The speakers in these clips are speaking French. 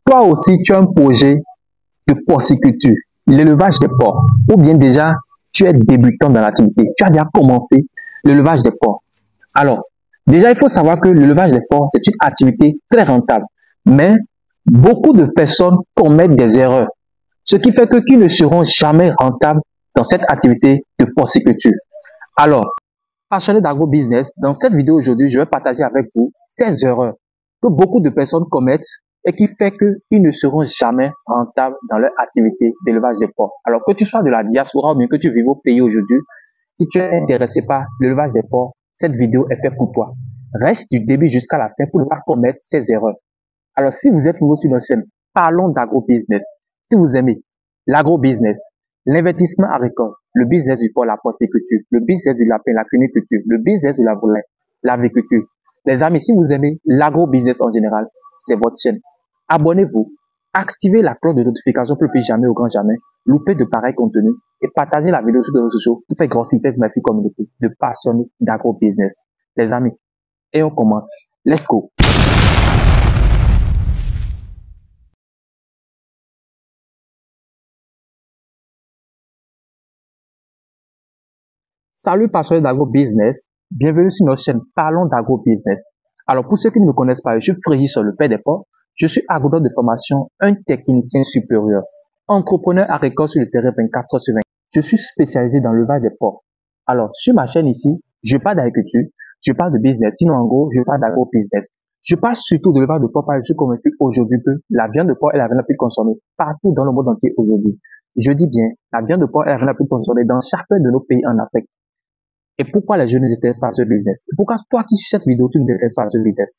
toi aussi tu as un projet de porciculture, l'élevage des porcs, ou bien déjà tu es débutant dans l'activité, tu as déjà commencé l'élevage des porcs. Alors, déjà il faut savoir que l'élevage des porcs, c'est une activité très rentable, mais beaucoup de personnes commettent des erreurs, ce qui fait que qu'ils ne seront jamais rentables dans cette activité de porciculture. Alors, passionné d'agro-business, dans cette vidéo aujourd'hui, je vais partager avec vous ces erreurs que beaucoup de personnes commettent et qui fait qu'ils ne seront jamais rentables dans leur activité d'élevage de porcs. Alors que tu sois de la diaspora ou bien que tu vives au pays aujourd'hui, si tu es intéressé par l'élevage des porcs, cette vidéo est faite pour toi. Reste du début jusqu'à la fin pour ne pas commettre ces erreurs. Alors si vous êtes nouveau sur notre chaîne, parlons d'agro-business. Si vous aimez l'agro-business, l'investissement agricole, le business du porc, la porciculture, le business du lapin, la cuniculture, le business de la volaille, l'aviculture. Les amis, si vous aimez l'agro-business en général, c'est votre chaîne. Abonnez-vous, activez la cloche de notification pour ne plus jamais au grand jamais louper de pareils contenus et partagez la vidéo sur les réseaux sociaux pour faire grossir cette magnifique communauté de passionnés d'agro-business. Les amis, et on commence. Let's go! Salut passionnés d'agro-business, bienvenue sur notre chaîne Parlons d'agro-business. Alors pour ceux qui ne me connaissent pas, je suis Frégis sur le père des porcs, je suis agronome de formation, un technicien supérieur, entrepreneur agricole sur le terrain 24 heures sur 20. Je suis spécialisé dans l'élevage des porcs. Alors sur ma chaîne ici, je parle d'agriculture, je parle de business, sinon en gros, je parle d'agro-business. Je parle surtout de l'élevage de porcs parce que je suis convaincu aujourd'hui que la viande de porc est la viande la plus consommée partout dans le monde entier aujourd'hui. Je dis bien, la viande de porc est la viande la plus consommée dans chacun de nos pays en Afrique. Et pourquoi les jeunes ne s'intéressent pas à ce business? Pourquoi toi qui suis cette vidéo, tu ne t'intéresses pas à ce business?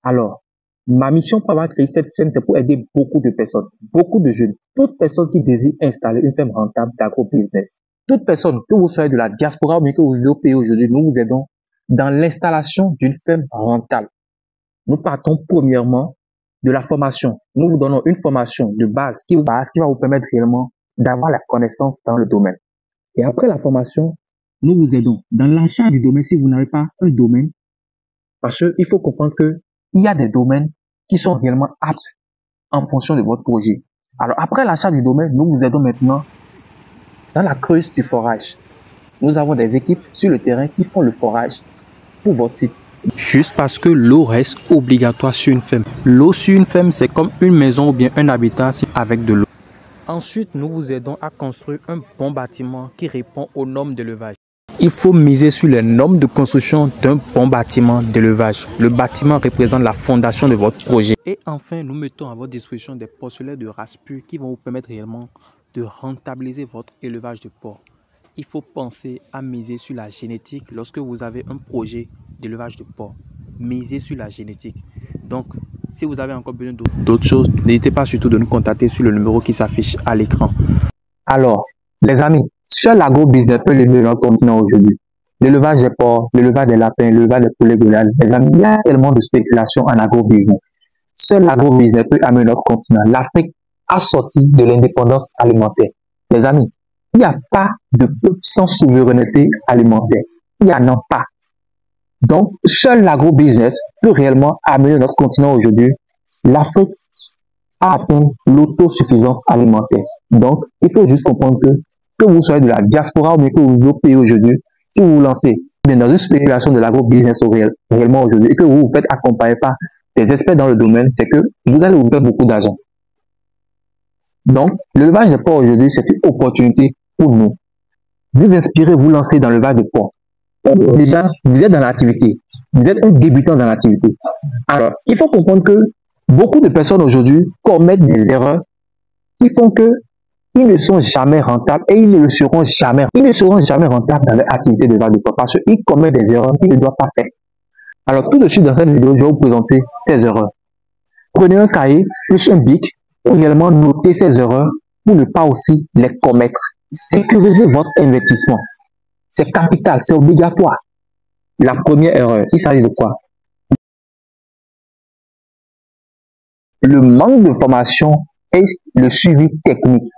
Alors, ma mission pour avoir créé cette chaîne, c'est pour aider beaucoup de personnes, beaucoup de jeunes, toute personne qui désire installer une ferme rentable d'agro-business. Toute personne, que vous soyez de la diaspora ou bien que vous vivez au pays aujourd'hui, nous vous aidons dans l'installation d'une ferme rentable. Nous partons premièrement de la formation. Nous vous donnons une formation de base qui va vous permettre réellement d'avoir la connaissance dans le domaine. Et après la formation, nous vous aidons dans l'achat du domaine si vous n'avez pas un domaine. Parce qu'il faut comprendre qu'il y a des domaines qui sont réellement aptes en fonction de votre projet. Alors après l'achat du domaine, nous vous aidons maintenant dans la creuse du forage. Nous avons des équipes sur le terrain qui font le forage pour votre site. Juste parce que l'eau reste obligatoire sur une ferme. L'eau sur une ferme, c'est comme une maison ou bien un habitat avec de l'eau. Ensuite, nous vous aidons à construire un bon bâtiment qui répond aux normes d'élevage. Il faut miser sur les normes de construction d'un bon bâtiment d'élevage. Le bâtiment représente la fondation de votre projet. Et enfin, nous mettons à votre disposition des porcelets de race pure qui vont vous permettre réellement de rentabiliser votre élevage de porc. Il faut penser à miser sur la génétique lorsque vous avez un projet d'élevage de porc. Misez sur la génétique. Donc, si vous avez encore besoin d'autres choses, n'hésitez pas surtout de nous contacter sur le numéro qui s'affiche à l'écran. Alors, les amis, seul l'agro-business peut lever notre continent aujourd'hui. L'élevage des porcs, l'élevage des lapins, l'élevage des poulets de l'âne. Les amis, il y a tellement de spéculation en agro-business. Seul l'agro-business peut amener notre continent. L'Afrique a sorti de l'indépendance alimentaire. Les amis, il n'y a pas de peuple sans souveraineté alimentaire. Il n'y en a pas. Donc, seul l'agro-business peut réellement amener notre continent aujourd'hui. L'Afrique a atteint l'autosuffisance alimentaire. Donc, il faut juste comprendre que vous soyez de la diaspora ou bien que vous vivez au pays aujourd'hui, si vous vous lancez dans une spéculation de l'agro-business réellement aujourd'hui et que vous vous faites accompagner par des experts dans le domaine, c'est que vous allez vous faire beaucoup d'argent. Donc, l'élevage de porc aujourd'hui, c'est une opportunité pour nous. Vous inspirez, vous lancez dans l'élevage de porc. Déjà, vous êtes dans l'activité. Vous êtes un débutant dans l'activité. Alors, il faut comprendre que beaucoup de personnes aujourd'hui commettent des erreurs qui font que ils ne sont jamais rentables et ils ne le seront jamais. Ils ne seront jamais rentables dans leur activité d'élevage de porc parce qu'ils commettent des erreurs qu'ils ne doivent pas faire. Alors, tout de suite dans cette vidéo, je vais vous présenter ces erreurs. Prenez un cahier plus un bic pour réellement noter ces erreurs pour ne pas aussi les commettre. Sécurisez votre investissement. C'est capital, c'est obligatoire. La première erreur, il s'agit de quoi? Le manque de formation et le suivi technique.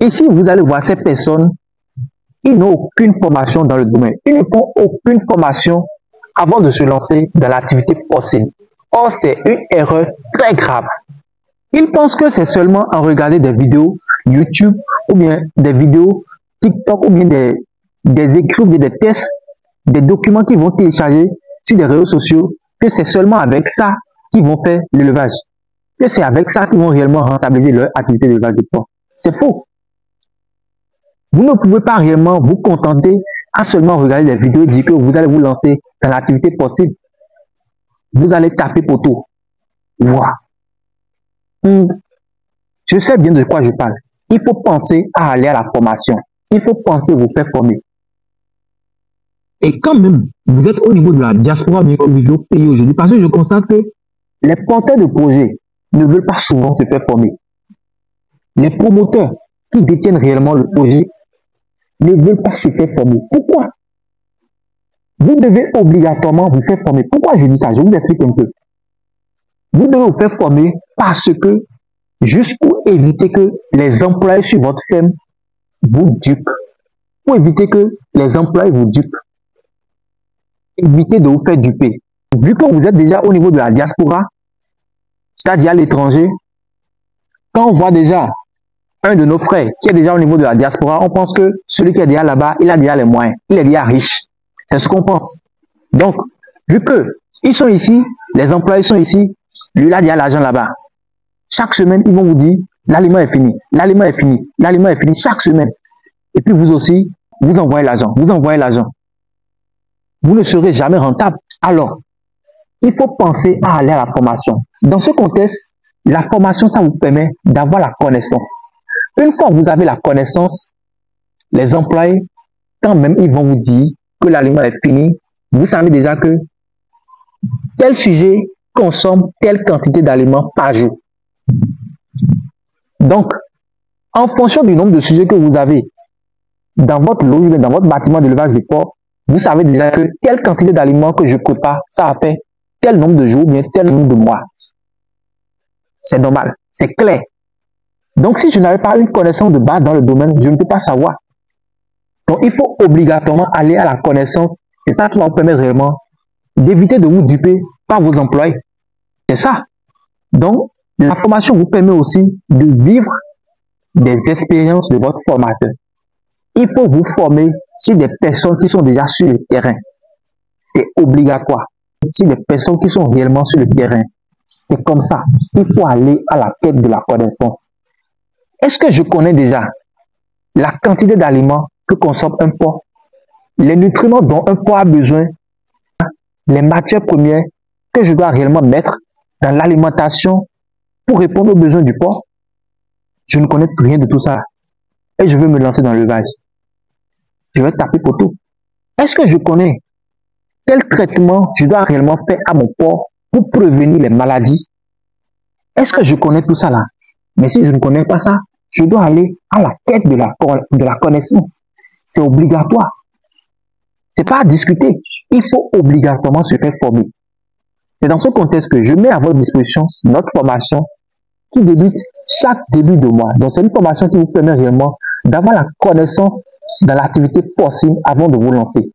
Ici, vous allez voir ces personnes, ils n'ont aucune formation dans le domaine. Ils ne font aucune formation avant de se lancer dans l'activité porcine. Or, c'est une erreur très grave. Ils pensent que c'est seulement en regardant des vidéos YouTube ou bien des vidéos TikTok ou bien des écrits ou bien des tests, des documents qu'ils vont télécharger sur des réseaux sociaux, que c'est seulement avec ça qu'ils vont faire l'élevage. Que c'est avec ça qu'ils vont réellement rentabiliser leur activité d'élevage de porc. C'est faux. Vous ne pouvez pas réellement vous contenter à seulement regarder des vidéos et dire que vous allez vous lancer dans l'activité possible. Vous allez taper poteau. Wow. Je sais bien de quoi je parle. Il faut penser à aller à la formation. Il faut penser à vous faire former. Et quand même, vous êtes au niveau de la diaspora au niveau pays aujourd'hui, parce que je constate que les porteurs de projets ne veulent pas souvent se faire former. Les promoteurs qui détiennent réellement le projet ne veulent pas se faire former. Pourquoi? Vous devez obligatoirement vous faire former. Pourquoi je dis ça? Je vous explique un peu. Vous devez vous faire former parce que, juste pour éviter que les employés sur votre ferme vous dupent. Pour éviter que les employés vous dupent. Évitez de vous faire duper. Vu que vous êtes déjà au niveau de la diaspora, c'est-à-dire à l'étranger, quand on voit déjà un de nos frères qui est déjà au niveau de la diaspora, on pense que celui qui est déjà là-bas, il a déjà les moyens, il est déjà riche. C'est ce qu'on pense. Donc, vu que ils sont ici, les employés sont ici, lui, il a déjà l'argent là-bas. Chaque semaine, ils vont vous dire, l'aliment est fini, l'aliment est fini, l'aliment est fini, chaque semaine. Et puis vous aussi, vous envoyez l'argent, vous envoyez l'argent. Vous ne serez jamais rentable. Alors, il faut penser à aller à la formation. Dans ce contexte, la formation, ça vous permet d'avoir la connaissance. Une fois que vous avez la connaissance, les employés, quand même, ils vont vous dire que l'aliment est fini. Vous savez déjà que tel sujet consomme telle quantité d'aliments par jour. Donc, en fonction du nombre de sujets que vous avez dans votre loge, dans votre bâtiment d'élevage de porc, vous savez déjà que telle quantité d'aliments que je prépare, ça a fait tel nombre de jours, bien tel nombre de mois. C'est normal, c'est clair. Donc, si je n'avais pas une connaissance de base dans le domaine, je ne peux pas savoir. Donc, il faut obligatoirement aller à la connaissance. C'est ça qui va vous permettre réellement d'éviter de vous duper par vos employés. C'est ça. Donc, la formation vous permet aussi de vivre des expériences de votre formateur. Il faut vous former sur des personnes qui sont déjà sur le terrain. C'est obligatoire. Sur des personnes qui sont réellement sur le terrain. C'est comme ça. Il faut aller à la quête de la connaissance. Est-ce que je connais déjà la quantité d'aliments que consomme un porc, les nutriments dont un porc a besoin, les matières premières que je dois réellement mettre dans l'alimentation pour répondre aux besoins du porc? Je ne connais rien de tout ça. Et je veux me lancer dans l'élevage. Je vais taper pour tout. Est-ce que je connais quel traitement je dois réellement faire à mon porc pour prévenir les maladies? Est-ce que je connais tout ça là? Mais si je ne connais pas ça, je dois aller à la quête de la connaissance. C'est obligatoire. Ce n'est pas à discuter. Il faut obligatoirement se faire former. C'est dans ce contexte que je mets à votre disposition notre formation qui débute chaque début de mois. Donc, c'est une formation qui vous permet réellement d'avoir la connaissance dans l'activité porcine avant de vous lancer.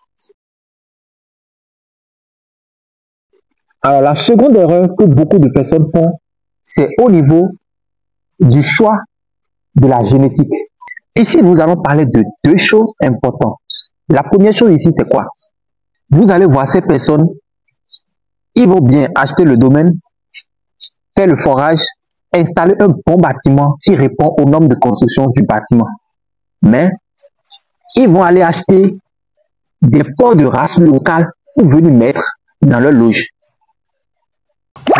Alors, la seconde erreur que beaucoup de personnes font, c'est au niveau du choix de la génétique. Ici, nous allons parler de deux choses importantes. La première chose ici, c'est quoi? Vous allez voir ces personnes, ils vont bien acheter le domaine, faire le forage, installer un bon bâtiment qui répond aux normes de construction du bâtiment. Mais, ils vont aller acheter des porcs de race locale pour venir mettre dans leur loge.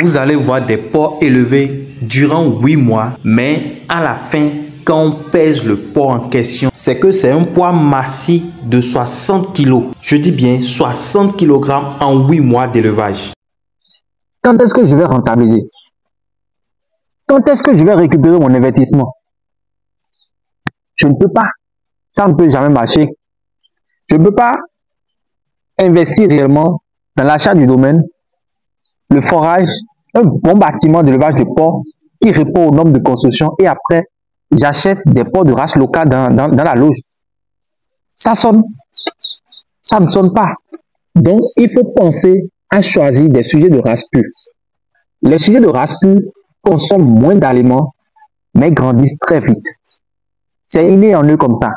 Vous allez voir des porcs élevés durant 8 mois, mais à la fin, quand on pèse le porc en question, c'est que c'est un poids massif de 60 kg. Je dis bien 60 kg en 8 mois d'élevage. Quand est-ce que je vais rentabiliser? Quand est-ce que je vais récupérer mon investissement? Je ne peux pas. Ça ne peut jamais marcher. Je ne peux pas investir réellement dans l'achat du domaine, le forage, un bon bâtiment d'élevage de porcs qui répond aux normes de construction et après, j'achète des porcs de race locale dans la loge. Ça ne sonne pas. Donc, il faut penser à choisir des sujets de race pure. Les sujets de race pure, consomment moins d'aliments, mais grandissent très vite. C'est inné en eux comme ça.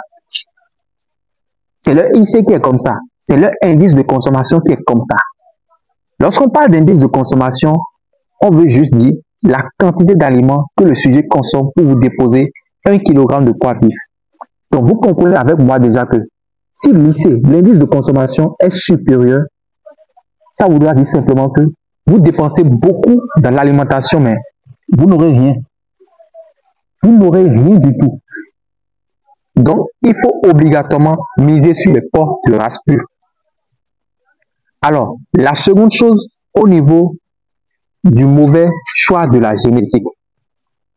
C'est leur IC qui est comme ça. C'est leur indice de consommation qui est comme ça. Lorsqu'on parle d'indice de consommation, on veut juste dire la quantité d'aliments que le sujet consomme pour vous déposer 1 kg de poids vif. Donc, vous comprenez avec moi déjà que si l'IC, l'indice de consommation, est supérieur, ça voudra dire simplement que vous dépensez beaucoup dans l'alimentation, mais vous n'aurez rien. Vous n'aurez rien du tout. Donc, il faut obligatoirement miser sur les porcs de race pure. Alors, la seconde chose, au niveau du mauvais choix de la génétique.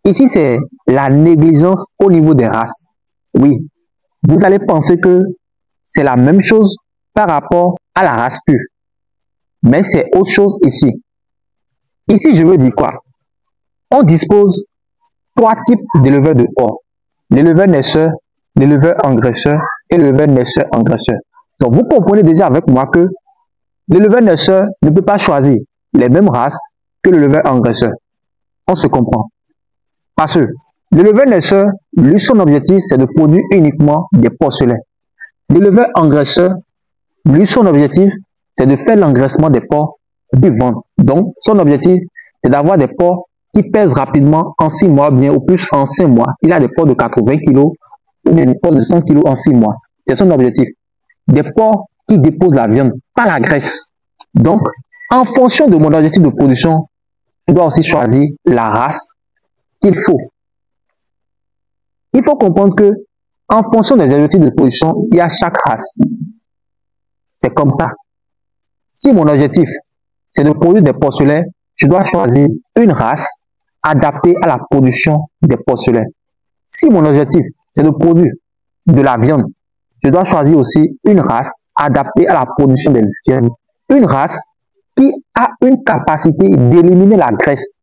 Ici, c'est la négligence au niveau des races. Oui, vous allez penser que c'est la même chose par rapport à la race pure. Mais c'est autre chose ici. Ici, je veux dire quoi? On dispose 3 types d'éleveurs de porcs. L'éleveur naisseur, l'éleveur engraisseur et l'éleveur naisseur engraisseur. Donc, vous comprenez déjà avec moi que l'éleveur naisseur ne peut pas choisir les mêmes races que l'éleveur engraisseur. On se comprend. Parce que l'éleveur naisseur, lui, son objectif, c'est de produire uniquement des porcelets. L'éleveur engraisseur, lui, son objectif, c'est de faire l'engraissement des porcs et de vendre. Donc, son objectif, c'est d'avoir des porcs qui pèsent rapidement en 6 mois, bien au plus en 5 mois. Il a des porcs de 80 kg ou bien des porcs de 100 kg en 6 mois. C'est son objectif. Des porcs qui déposent la viande, pas la graisse. Donc, en fonction de mon objectif de production, je dois aussi choisir la race qu'il faut. Il faut comprendre que, en fonction des objectifs de production, il y a chaque race. C'est comme ça. Si mon objectif, c'est de produire des porcelets, je dois choisir une race adaptée à la production des porcelets. Si mon objectif, c'est de produire de la viande, je dois choisir aussi une race adaptée à la production des viandes. Une race qui a une capacité d'éliminer la graisse.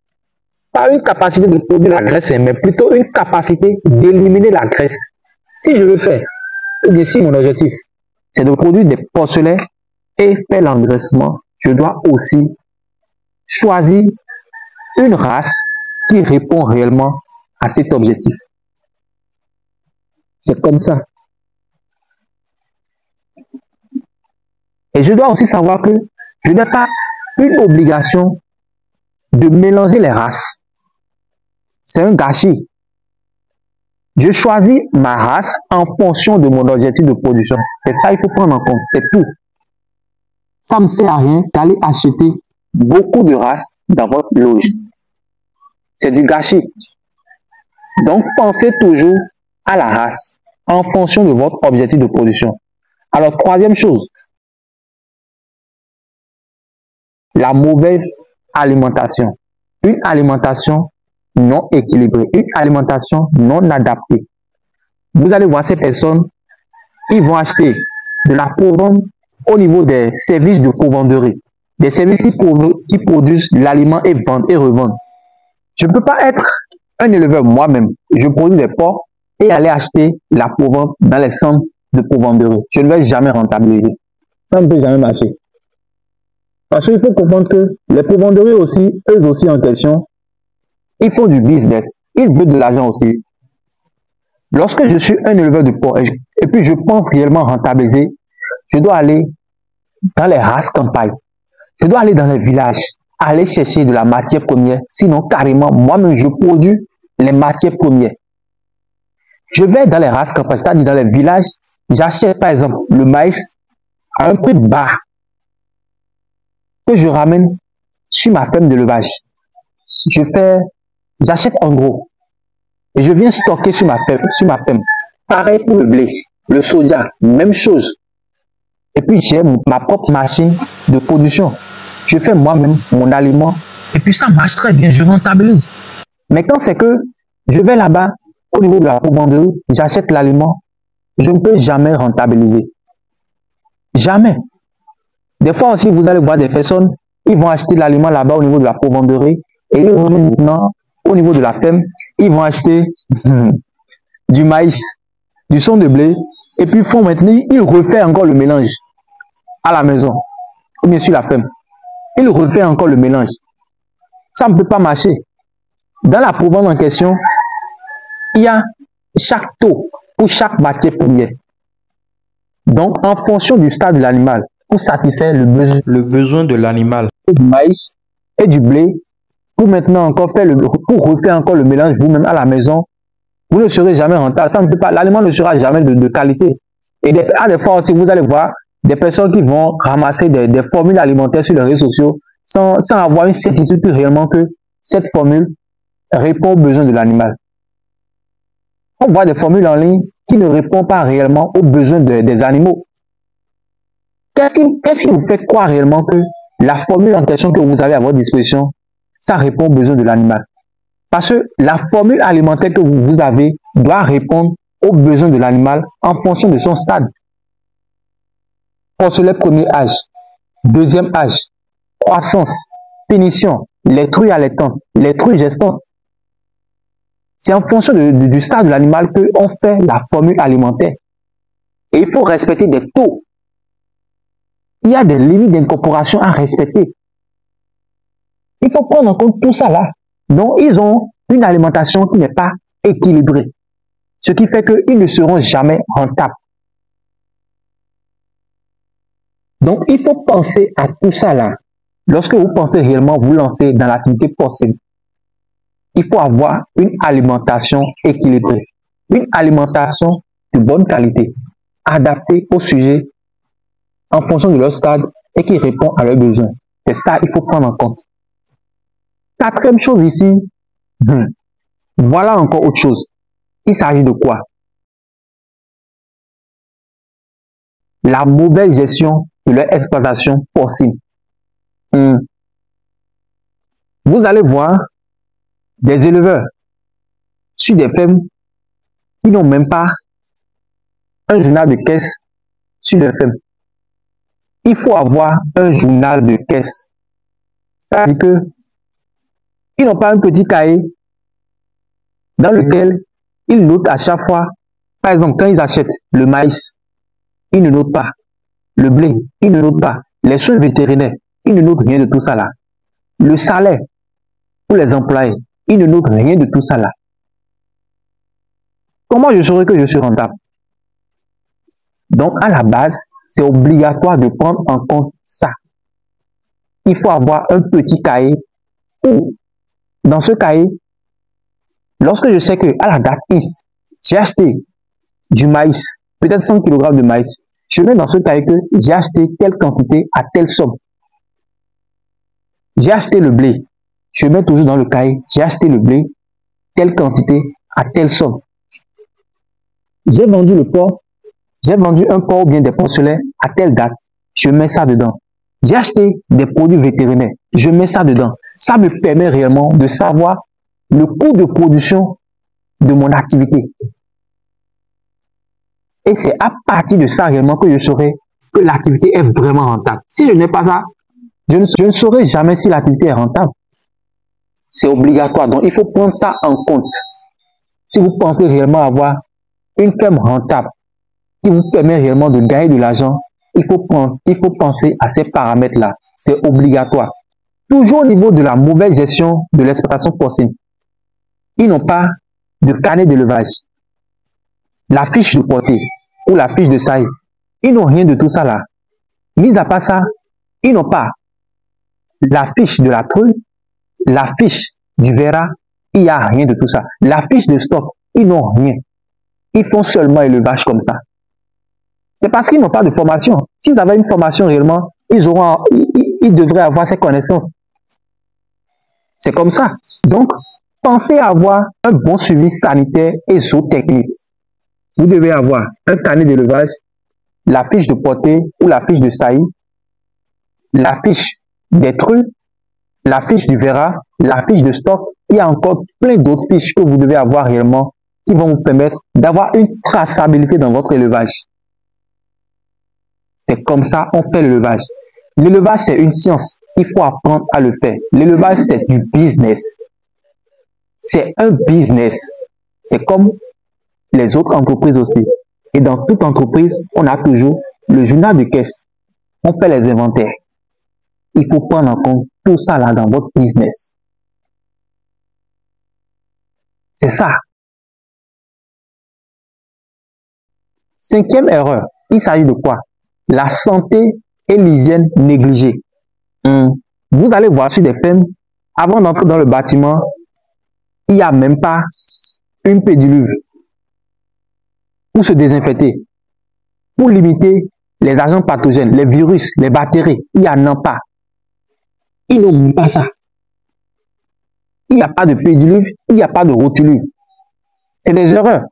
Pas une capacité de produire la graisse, mais plutôt une capacité d'éliminer la graisse. Si je veux faire, et bien si mon objectif, c'est de produire des porcelets et faire l'engraissement, je dois aussi choisir une race qui répond réellement à cet objectif. C'est comme ça. Et je dois aussi savoir que je n'ai pas une obligation de mélanger les races. C'est un gâchis. Je choisis ma race en fonction de mon objectif de production. C'est ça qu'il faut prendre en compte. C'est tout. Ça ne sert à rien d'aller acheter beaucoup de races dans votre loge. C'est du gâchis. Donc, pensez toujours à la race en fonction de votre objectif de production. Alors, troisième chose, la mauvaise alimentation. Une alimentation non équilibrée, une alimentation non adaptée. Vous allez voir ces personnes, ils vont acheter de la provende au niveau des services de covenderie, des services qui produisent l'aliment et vendent et revendent. Je ne peux pas être un éleveur moi-même, je produis des porcs et aller acheter la provende dans les centres de covenderie. Je ne vais jamais rentabiliser. Ça ne peut jamais marcher. Parce qu'il faut comprendre que les provenderies aussi, eux aussi en question, ils font du business. Ils veulent de l'argent aussi. Lorsque je suis un éleveur de porc et puis je pense réellement rentabiliser, je dois aller dans les races campagnes. Je dois aller dans les villages, aller chercher de la matière première. Sinon, carrément, moi-même, je produis les matières premières. Je vais dans les races campagnes, c'est-à-dire dans les villages, j'achète par exemple le maïs à un prix bas que je ramène sur ma ferme d'élevage. J'achète en gros et je viens stocker sur ma ferme. Pareil pour le blé, le soja, même chose. Et puis j'ai ma propre machine de production. Je fais moi-même mon aliment et puis ça marche très bien, je rentabilise. Mais quand c'est que je vais là-bas au niveau de la provenderie, j'achète l'aliment, je ne peux jamais rentabiliser. Jamais. Des fois aussi, vous allez voir des personnes, ils vont acheter l'aliment là-bas au niveau de la provenderie et ils reviennent maintenant au niveau de la ferme, ils vont acheter du maïs, du son de blé et puis font maintenant, ils refait encore le mélange à la maison ou bien sur la ferme. Ils refait encore le mélange. Ça ne peut pas marcher. Dans la provenance en question, il y a chaque taux pour chaque matière première. Donc, en fonction du stade de l'animal, pour satisfaire le besoin de l'animal, du maïs et du blé, pour maintenant encore faire pour refaire encore le mélange vous-même à la maison, vous ne serez jamais rentable. Ça ne peut pas, l'aliment ne sera jamais de qualité. Et à des fois aussi, vous allez voir des personnes qui vont ramasser des formules alimentaires sur les réseaux sociaux sans avoir une certitude réellement que cette formule répond aux besoins de l'animal. On voit des formules en ligne qui ne répondent pas réellement aux besoins des animaux. Qu'est-ce qui vous fait croire réellement que la formule en question que vous avez à votre disposition, ça répond aux besoins de l'animal? Parce que la formule alimentaire que vous avez doit répondre aux besoins de l'animal en fonction de son stade. Porcelet premier âge, deuxième âge, croissance, finition, les truies allaitantes, les truies gestantes. C'est en fonction du stade de l'animal qu'on fait la formule alimentaire. Et il faut respecter des taux. Il y a des limites d'incorporation à respecter. Il faut prendre en compte tout ça là. Donc, ils ont une alimentation qui n'est pas équilibrée. Ce qui fait qu'ils ne seront jamais rentables. Donc, il faut penser à tout ça là. Lorsque vous pensez réellement vous lancer dans l'activité porcine, il faut avoir une alimentation équilibrée. Une alimentation de bonne qualité, adaptée au sujet en fonction de leur stade et qui répond à leurs besoins. C'est ça qu'il faut prendre en compte. Quatrième chose ici, voilà encore autre chose. Il s'agit de quoi? La mauvaise gestion de leur exploitation porcine. Vous allez voir des éleveurs sur des fermes qui n'ont même pas un journal de caisse sur les fermes. Il faut avoir un journal de caisse. C'est-à-dire que ils n'ont pas un petit cahier dans lequel ils notent à chaque fois. Par exemple, quand ils achètent le maïs, ils ne notent pas. Le blé, ils ne notent pas. Les soins vétérinaires, ils ne notent rien de tout ça là. Le salaire pour les employés, ils ne notent rien de tout ça là. Comment je saurai que je suis rentable? Donc, à la base, c'est obligatoire de prendre en compte ça. Il faut avoir un petit cahier où, dans ce cahier, lorsque je sais que à la date X, j'ai acheté du maïs, peut-être 100 kg de maïs, je mets dans ce cahier que j'ai acheté telle quantité à telle somme. J'ai acheté le blé, je mets toujours dans le cahier, j'ai acheté le blé, telle quantité à telle somme. J'ai vendu le porc, j'ai vendu un porc ou bien des porcelets à telle date, je mets ça dedans. J'ai acheté des produits vétérinaires, je mets ça dedans. Ça me permet réellement de savoir le coût de production de mon activité. Et c'est à partir de ça réellement que je saurai que l'activité est vraiment rentable. Si je n'ai pas ça, je ne saurai jamais si l'activité est rentable. C'est obligatoire. Donc, il faut prendre ça en compte. Si vous pensez réellement avoir une ferme rentable qui vous permet réellement de gagner de l'argent, il faut penser à ces paramètres-là. C'est obligatoire. Toujours au niveau de la mauvaise gestion de l'exploitation porcine. Ils n'ont pas de carnet d'élevage, la fiche de portée ou la fiche de saillie. Ils n'ont rien de tout ça là. Mis à part ça, ils n'ont pas la fiche de la truie, la fiche du verra, il n'y a rien de tout ça. La fiche de stock, ils n'ont rien. Ils font seulement élevage comme ça. C'est parce qu'ils n'ont pas de formation. S'ils avaient une formation réellement, ils devraient avoir ces connaissances. C'est comme ça. Donc, pensez à avoir un bon suivi sanitaire et zootechnique. Vous devez avoir un carnet d'élevage, la fiche de portée ou la fiche de saillie, la fiche des truies, la fiche du verra, la fiche de stock. Il y a encore plein d'autres fiches que vous devez avoir réellement qui vont vous permettre d'avoir une traçabilité dans votre élevage. C'est comme ça qu'on fait l'élevage. L'élevage, c'est une science. Il faut apprendre à le faire. L'élevage, c'est du business. C'est un business. C'est comme les autres entreprises aussi. Et dans toute entreprise, on a toujours le journal de caisse. On fait les inventaires. Il faut prendre en compte tout ça là dans votre business. C'est ça. Cinquième erreur, il s'agit de quoi? La santé et l'hygiène négligée. Vous allez voir sur des fermes, avant d'entrer dans le bâtiment, il n'y a même pas une pédiluve pour se désinfecter, pour limiter les agents pathogènes, les virus, les bactéries. Il n'y en a pas. Ils n'ont pas ça. Il n'y a pas de pédiluve, il n'y a pas de rotiluve. C'est des erreurs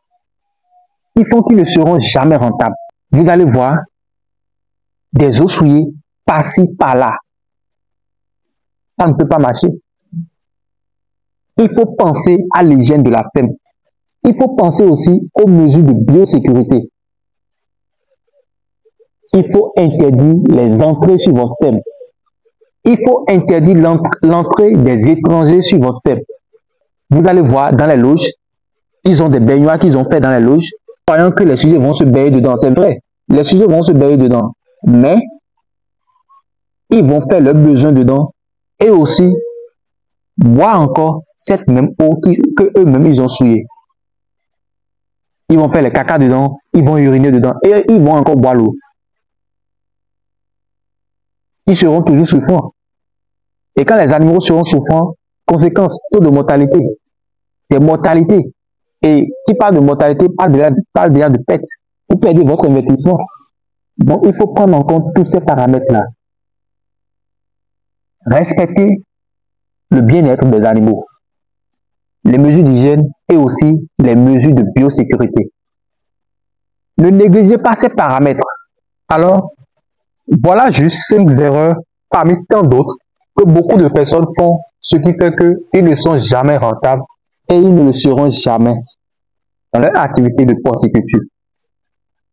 qui font qu'ils ne seront jamais rentables. Vous allez voir des eaux souillées par-ci, par-là. Ça ne peut pas marcher. Il faut penser à l'hygiène de la ferme. Il faut penser aussi aux mesures de biosécurité. Il faut interdire les entrées sur votre ferme. Il faut interdire l'entrée des étrangers sur votre ferme. Vous allez voir dans les loges, ils ont des baignoires qu'ils ont fait dans les loges, croyant que les sujets vont se baigner dedans. C'est vrai, les sujets vont se baigner dedans. Mais ils vont faire leurs besoins dedans et aussi boire encore cette même eau que eux-mêmes ils ont souillée. Ils vont faire les caca dedans, ils vont uriner dedans et ils vont encore boire l'eau. Ils seront toujours souffrants. Et quand les animaux seront souffrants, conséquence, taux de mortalité, des mortalités. Et qui parle de mortalité parle déjà de perte. Vous perdez votre investissement. Donc, il faut prendre en compte tous ces paramètres-là. Respecter le bien-être des animaux, les mesures d'hygiène et aussi les mesures de biosécurité. Ne négligez pas ces paramètres. Alors, voilà juste 5 erreurs parmi tant d'autres que beaucoup de personnes font, ce qui fait qu'ils ne sont jamais rentables et ils ne le seront jamais dans leur activité de porciculture.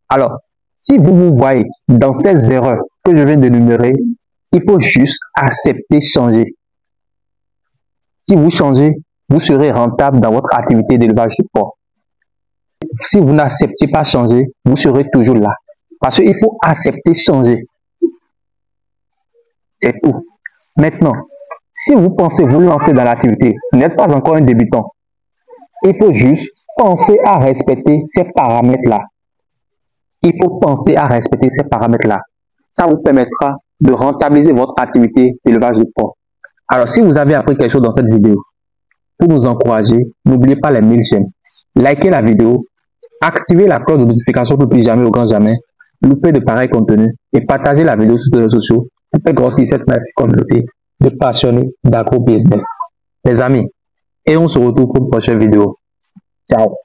Alors, si vous vous voyez dans ces erreurs que je viens d'énumérer, il faut juste accepter changer. Si vous changez, vous serez rentable dans votre activité d'élevage de porc. Si vous n'acceptez pas changer, vous serez toujours là. Parce qu'il faut accepter changer. C'est tout. Maintenant, si vous pensez vous lancer dans l'activité, vous n'êtes pas encore un débutant. Il faut juste penser à respecter ces paramètres-là. Il faut penser à respecter ces paramètres-là. Ça vous permettra de rentabiliser votre activité d'élevage de porc. Alors, si vous avez appris quelque chose dans cette vidéo, pour nous encourager, n'oubliez pas les 1000 j'aime. Likez la vidéo, activez la cloche de notification pour plus jamais au grand jamais louper de pareils contenus et partagez la vidéo sur les réseaux sociaux pour faire grossir cette magnifique communauté de passionnés d'agro-business. Les amis, et on se retrouve pour une prochaine vidéo. Ciao.